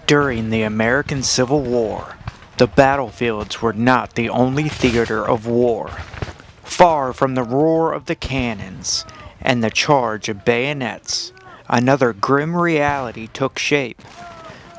During the American Civil War, the battlefields were not the only theater of war. Far from the roar of the cannons and the charge of bayonets, another grim reality took shape.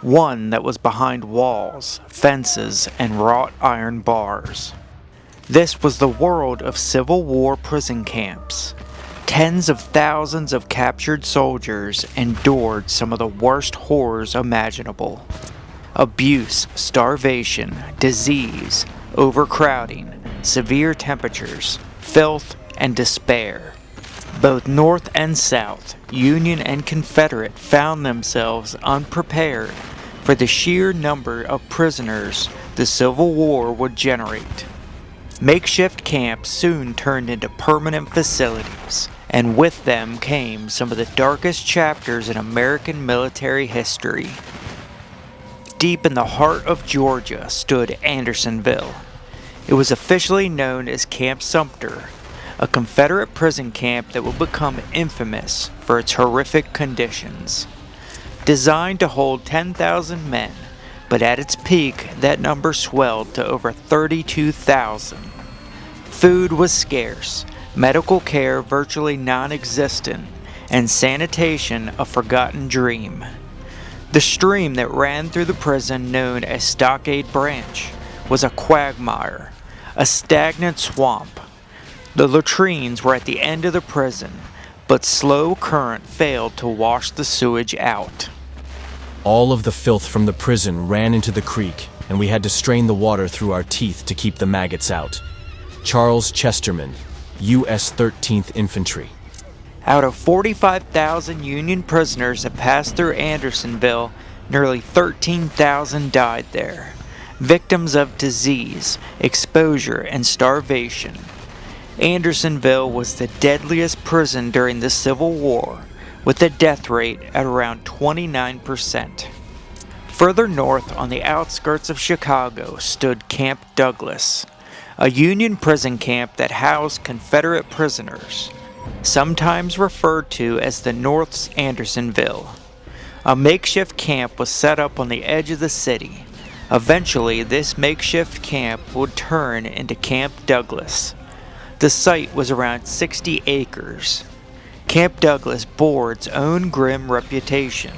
One that was behind walls, fences, and wrought iron bars. This was the world of Civil War prison camps. Tens of thousands of captured soldiers endured some of the worst horrors imaginable. Abuse, starvation, disease, overcrowding, severe temperatures, filth, and despair. Both North and South, Union and Confederate, found themselves unprepared for the sheer number of prisoners the Civil War would generate. Makeshift camps soon turned into permanent facilities, and with them came some of the darkest chapters in American military history. Deep in the heart of Georgia stood Andersonville. It was officially known as Camp Sumter, a Confederate prison camp that would become infamous for its horrific conditions. Designed to hold 10,000 men, but at its peak that number swelled to over 32,000. Food was scarce, medical care virtually non-existent, and sanitation a forgotten dream. The stream that ran through the prison, known as Stockade Branch, was a quagmire, a stagnant swamp. The latrines were at the end of the prison, but slow current failed to wash the sewage out. All of the filth from the prison ran into the creek, and we had to strain the water through our teeth to keep the maggots out. Charles Chesterman, U.S. 13th Infantry. Out of 45,000 Union prisoners that passed through Andersonville, nearly 13,000 died there, victims of disease, exposure, and starvation. Andersonville was the deadliest prison during the Civil War, with a death rate at around 29%. Further north on the outskirts of Chicago stood Camp Douglas, a Union prison camp that housed Confederate prisoners, sometimes referred to as the North's Andersonville. A makeshift camp was set up on the edge of the city. Eventually, this makeshift camp would turn into Camp Douglas. The site was around 60 acres. Camp Douglas bore its own grim reputation.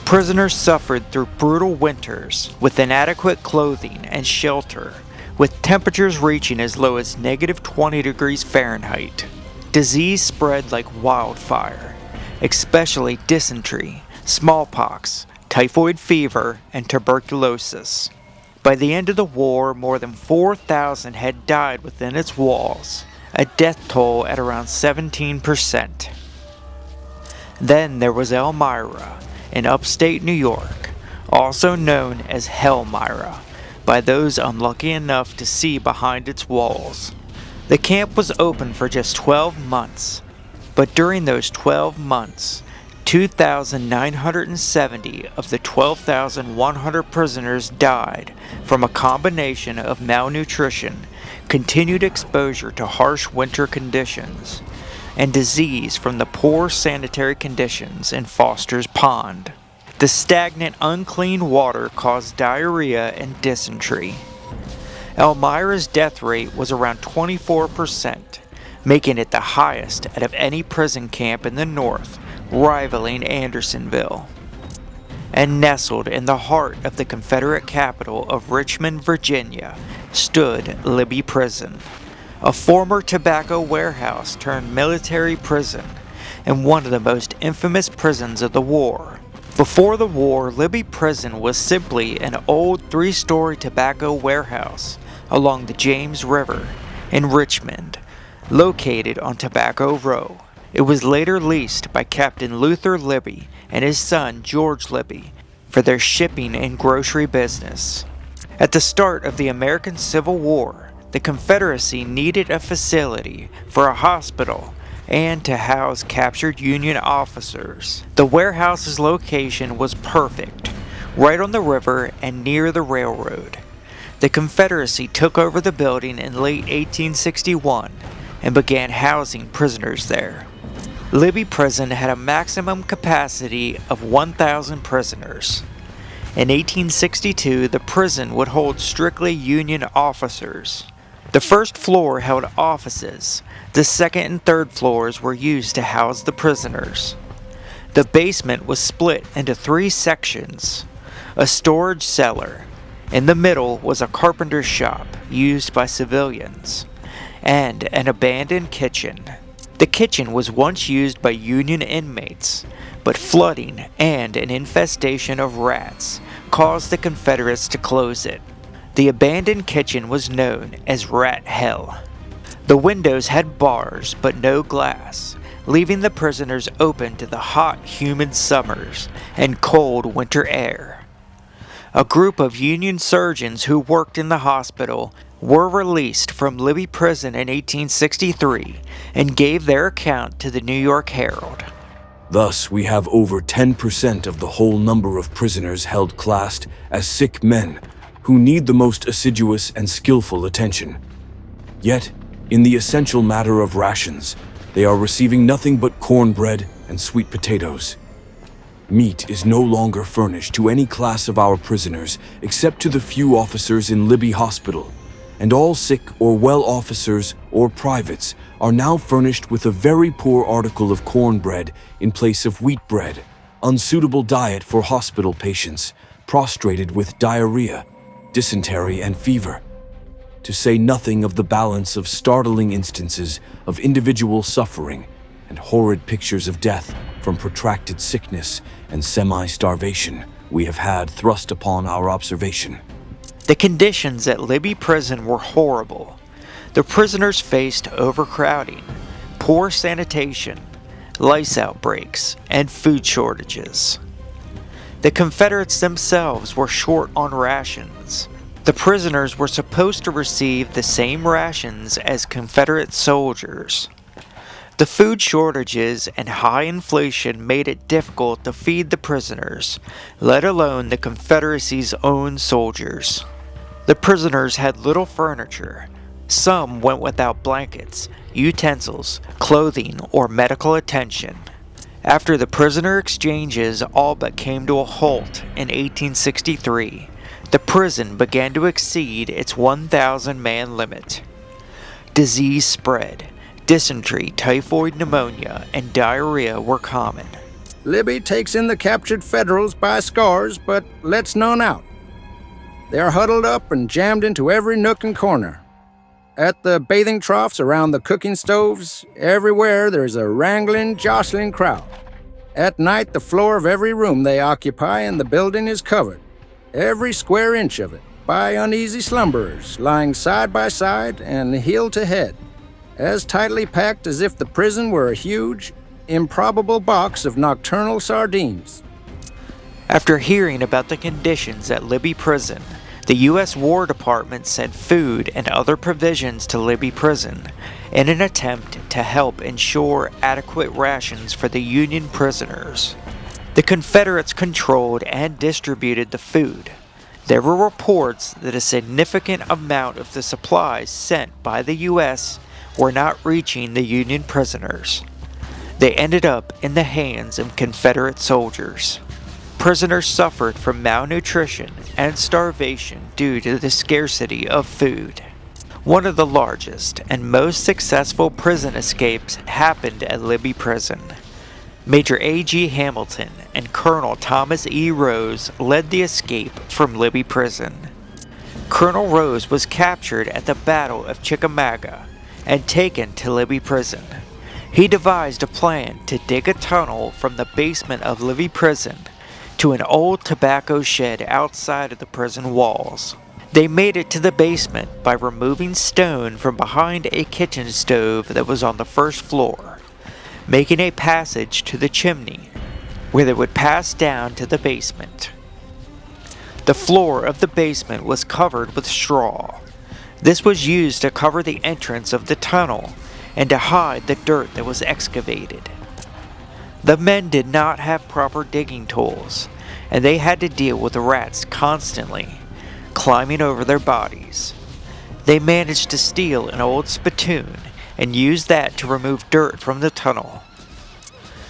Prisoners suffered through brutal winters with inadequate clothing and shelter, with temperatures reaching as low as -20 degrees Fahrenheit. Disease spread like wildfire, especially dysentery, smallpox, typhoid fever, and tuberculosis. By the end of the war, more than 4,000 had died within its walls, a death toll at around 17%. Then there was Elmira, in upstate New York, also known as Elmira, by those unlucky enough to see behind its walls. The camp was open for just 12 months, but during those 12 months, 2,970 of the 12,100 prisoners died from a combination of malnutrition, continued exposure to harsh winter conditions, and disease from the poor sanitary conditions in Foster's Pond. The stagnant, unclean water caused diarrhea and dysentery. Elmira's death rate was around 24%, making it the highest out of any prison camp in the North, rivaling Andersonville. And nestled in the heart of the Confederate capital of Richmond, Virginia, stood Libby Prison, a former tobacco warehouse turned military prison, and one of the most infamous prisons of the war. Before the war, Libby Prison was simply an old 3-story tobacco warehouse along the James River in Richmond, located on Tobacco Row. It was later leased by Captain Luther Libby and his son George Libby for their shipping and grocery business. At the start of the American Civil War, the Confederacy needed a facility for a hospital and to house captured Union officers. The warehouse's location was perfect, right on the river and near the railroad. The Confederacy took over the building in late 1861 and began housing prisoners there. Libby Prison had a maximum capacity of 1,000 prisoners. In 1862, the prison would hold strictly Union officers. The first floor held offices. The second and third floors were used to house the prisoners. The basement was split into 3 sections. A storage cellar. In the middle was a carpenter's shop used by civilians, and an abandoned kitchen. The kitchen was once used by Union inmates, but flooding and an infestation of rats caused the Confederates to close it. The abandoned kitchen was known as Rat Hell. The windows had bars but no glass, leaving the prisoners open to the hot, humid summers and cold winter air. A group of Union surgeons who worked in the hospital were released from Libby Prison in 1863 and gave their account to the New York Herald. Thus, we have over 10% of the whole number of prisoners held classed as sick men who need the most assiduous and skillful attention. Yet, in the essential matter of rations, they are receiving nothing but cornbread and sweet potatoes. Meat is no longer furnished to any class of our prisoners except to the few officers in Libby Hospital, and all sick or well officers or privates are now furnished with a very poor article of cornbread in place of wheat bread, unsuitable diet for hospital patients prostrated with diarrhea, dysentery, and fever. To say nothing of the balance of startling instances of individual suffering and horrid pictures of death from protracted sickness and semi-starvation we have had thrust upon our observation. The conditions at Libby Prison were horrible. The prisoners faced overcrowding, poor sanitation, lice outbreaks, and food shortages. The Confederates themselves were short on rations. The prisoners were supposed to receive the same rations as Confederate soldiers. The food shortages and high inflation made it difficult to feed the prisoners, let alone the Confederacy's own soldiers. The prisoners had little furniture. Some went without blankets, utensils, clothing, or medical attention. After the prisoner exchanges all but came to a halt in 1863, the prison began to exceed its 1,000-man limit. Disease spread. Dysentery, typhoid pneumonia, and diarrhea were common. Libby takes in the captured Federals by scores, but lets none out. They are huddled up and jammed into every nook and corner. At the bathing troughs around the cooking stoves, everywhere there's a wrangling, jostling crowd. At night, the floor of every room they occupy in the building is covered, every square inch of it, by uneasy slumberers lying side by side and heel to head, as tightly packed as if the prison were a huge, improbable box of nocturnal sardines. After hearing about the conditions at Libby Prison, the U.S. War Department sent food and other provisions to Libby Prison in an attempt to help ensure adequate rations for the Union prisoners. The Confederates controlled and distributed the food. There were reports that a significant amount of the supplies sent by the U.S. were not reaching the Union prisoners. They ended up in the hands of Confederate soldiers. Prisoners suffered from malnutrition and starvation due to the scarcity of food. One of the largest and most successful prison escapes happened at Libby Prison. Major A.G. Hamilton and Colonel Thomas E. Rose led the escape from Libby Prison. Colonel Rose was captured at the Battle of Chickamauga and taken to Libby Prison. He devised a plan to dig a tunnel from the basement of Libby Prison to an old tobacco shed outside of the prison walls. They made it to the basement by removing stone from behind a kitchen stove that was on the first floor, making a passage to the chimney, where they would pass down to the basement. The floor of the basement was covered with straw. This was used to cover the entrance of the tunnel and to hide the dirt that was excavated. The men did not have proper digging tools, and they had to deal with rats constantly, climbing over their bodies. They managed to steal an old spittoon and used that to remove dirt from the tunnel.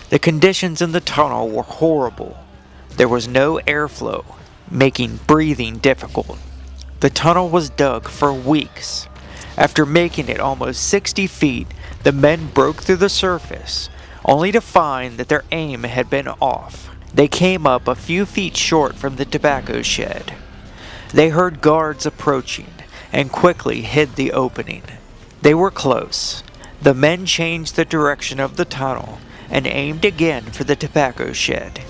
The conditions in the tunnel were horrible. There was no airflow, making breathing difficult. The tunnel was dug for weeks. After making it almost 60 feet, the men broke through the surface, only to find that their aim had been off. They came up a few feet short from the tobacco shed. They heard guards approaching and quickly hid the opening. They were close. The men changed the direction of the tunnel and aimed again for the tobacco shed.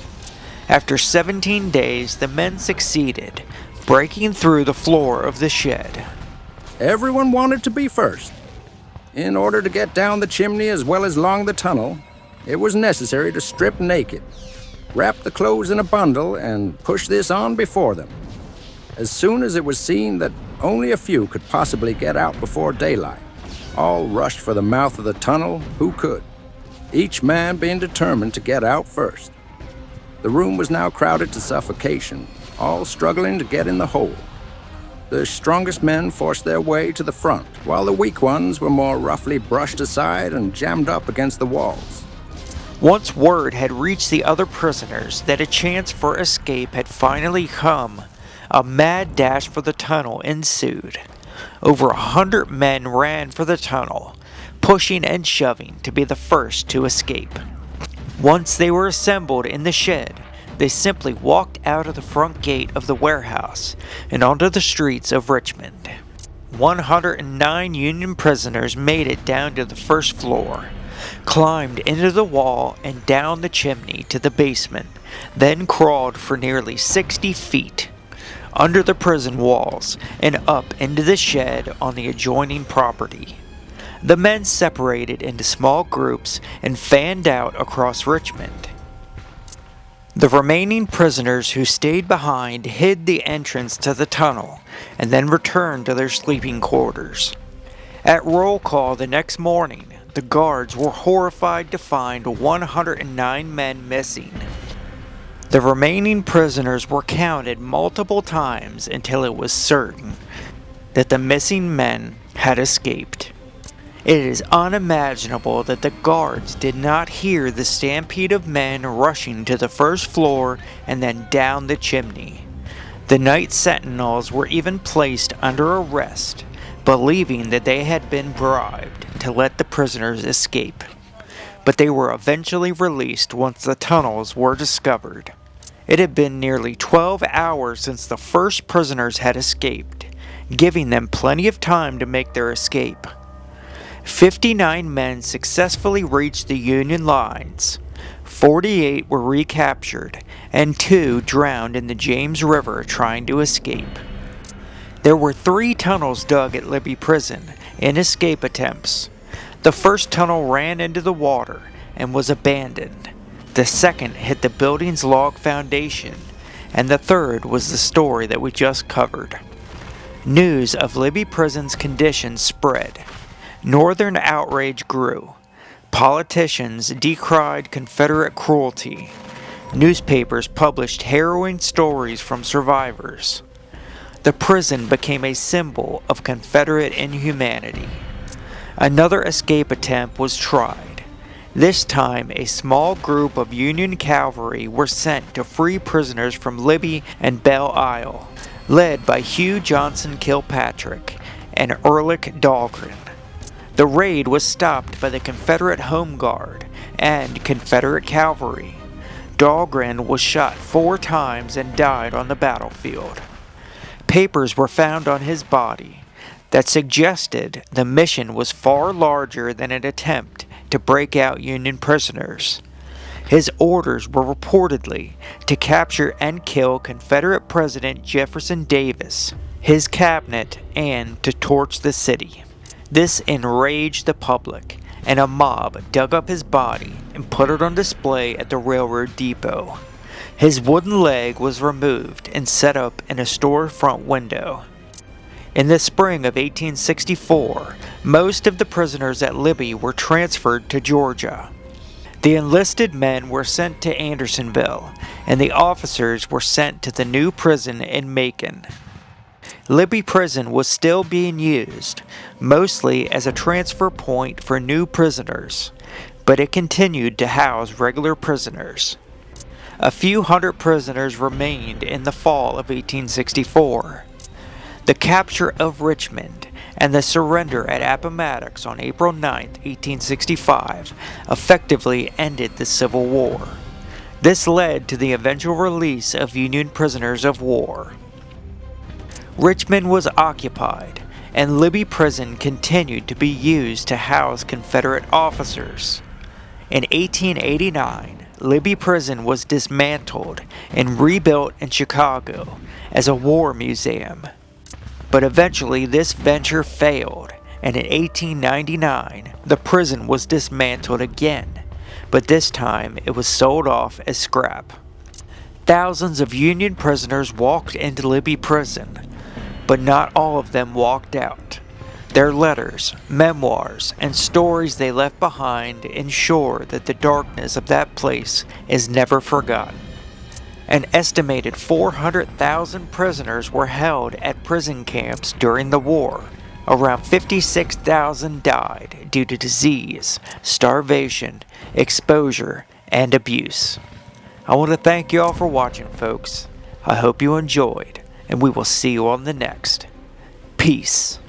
After 17 days, the men succeeded, breaking through the floor of the shed. Everyone wanted to be first. In order to get down the chimney as well as along the tunnel, it was necessary to strip naked, wrap the clothes in a bundle, and push this on before them. As soon as it was seen that only a few could possibly get out before daylight, all rushed for the mouth of the tunnel who could, each man being determined to get out first. The room was now crowded to suffocation, all struggling to get in the hole. The strongest men forced their way to the front, while the weak ones were more roughly brushed aside and jammed up against the walls. Once word had reached the other prisoners that a chance for escape had finally come, a mad dash for the tunnel ensued. Over 100 men ran for the tunnel, pushing and shoving to be the first to escape. Once they were assembled in the shed, they simply walked out of the front gate of the warehouse and onto the streets of Richmond. 109 Union prisoners made it down to the first floor, climbed into the wall and down the chimney to the basement, then crawled for nearly 60 feet under the prison walls and up into the shed on the adjoining property. The men separated into small groups and fanned out across Richmond. The remaining prisoners who stayed behind hid the entrance to the tunnel and then returned to their sleeping quarters. At roll call the next morning, the guards were horrified to find 109 men missing. The remaining prisoners were counted multiple times until it was certain that the missing men had escaped. It is unimaginable that the guards did not hear the stampede of men rushing to the first floor and then down the chimney. The night sentinels were even placed under arrest, believing that they had been bribed to let the prisoners escape. But they were eventually released once the tunnels were discovered. It had been nearly 12 hours since the first prisoners had escaped, giving them plenty of time to make their escape. 59 men successfully reached the Union lines. 48 were recaptured, and 2 drowned in the James River trying to escape. There were 3 tunnels dug at Libby Prison in escape attempts. The first tunnel ran into the water and was abandoned. The second hit the building's log foundation, and the third was the story that we just covered. News of Libby Prison's conditions spread. Northern outrage grew. Politicians decried Confederate cruelty. Newspapers published harrowing stories from survivors. The prison became a symbol of Confederate inhumanity. Another escape attempt was tried. This time, a small group of Union cavalry were sent to free prisoners from Libby and Belle Isle, led by Hugh Johnson Kilpatrick and Ehrlich Dahlgren. The raid was stopped by the Confederate Home Guard and Confederate cavalry. Dahlgren was shot 4 times and died on the battlefield. Papers were found on his body that suggested the mission was far larger than an attempt to break out Union prisoners. His orders were reportedly to capture and kill Confederate President Jefferson Davis, his cabinet, and to torch the city. This enraged the public, and a mob dug up his body and put it on display at the railroad depot. His wooden leg was removed and set up in a storefront window. In the spring of 1864, most of the prisoners at Libby were transferred to Georgia. The enlisted men were sent to Andersonville, and the officers were sent to the new prison in Macon. Libby Prison was still being used, mostly as a transfer point for new prisoners, but it continued to house regular prisoners. A few hundred prisoners remained in the fall of 1864. The capture of Richmond and the surrender at Appomattox on April 9, 1865, effectively ended the Civil War. This led to the eventual release of Union prisoners of war. Richmond was occupied, and Libby Prison continued to be used to house Confederate officers. In 1889, Libby Prison was dismantled and rebuilt in Chicago as a war museum. But eventually this venture failed, and in 1899 the prison was dismantled again, but this time it was sold off as scrap. Thousands of Union prisoners walked into Libby Prison, but not all of them walked out. Their letters, memoirs, and stories they left behind ensure that the darkness of that place is never forgotten. An estimated 400,000 prisoners were held at prison camps during the war. Around 56,000 died due to disease, starvation, exposure, and abuse. I want to thank you all for watching, folks. I hope you enjoyed, and we will see you on the next. Peace.